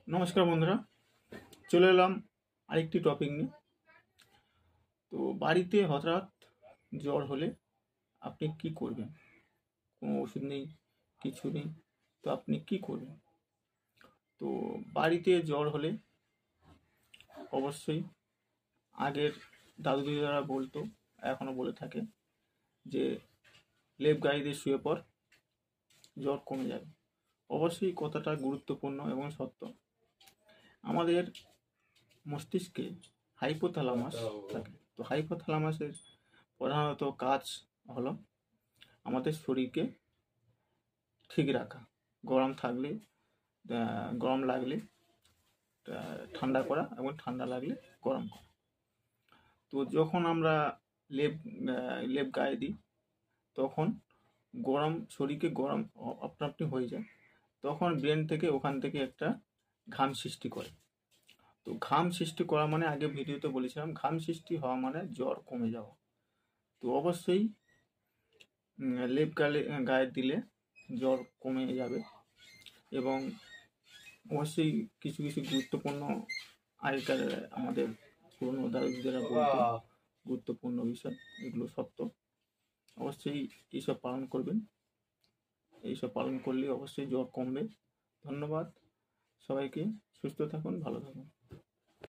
নমস্কার বন্ধুরা, চলে এলাম আরেকটি টপিক নিয়ে। তো বাড়িতে হঠাৎ জ্বর হলে আপনি কি করবেন? কোনো ওষুধ নেই, কিছু নেই, তো আপনি কি করবেন? তো বাড়িতে জ্বর হলে অবশ্যই আগের দাদু দিদারা বলতো, এখনো বলে থাকে যে লেপ গায়ে দিয়ে শুয়ে পড়, জ্বর কমে যাবে। অবশ্যই কথাটা গুরুত্বপূর্ণ এবং সত্য। আমাদের মস্তিষ্কে হাইপোথ্যালামাস থাকে। তো হাইপোথ্যালামাসের প্রধানত কাজ হলো আমাদের শরীরকে ঠিক রাখা, গরম থাকলে গরম লাগলে ঠান্ডা করা এবং ঠান্ডা লাগলে গরম করা। তো যখন আমরা লেপ লেপ গায়ে দিই, তখন গরম শরীরকে গরম আপনা আপনি হয়ে যায়। তখন ব্রেন থেকে ওখান থেকে একটা ঘাম সৃষ্টি করে। তো ঘাম সৃষ্টি করা মানে, আগে ভিডিওতে বলেছিলাম, ঘাম সৃষ্টি হওয়া মানে জ্বর কমে যাওয়া। তো অবশ্যই লেপ গায়ে দিলে জ্বর কমে যাবে। এবং অবশ্যই কিছু কিছু গুরুত্বপূর্ণ আগেকার আমাদের পুরনো দাদুদিদারা বলতো গুরুত্বপূর্ণ বিষয়, এগুলো সত্য। অবশ্যই এইসব পালন করবেন। এইসব পালন করলে অবশ্যই জ্বর কমবে। ধন্যবাদ সবাইকে। সুস্থ থাকুন, ভালো থাকুন।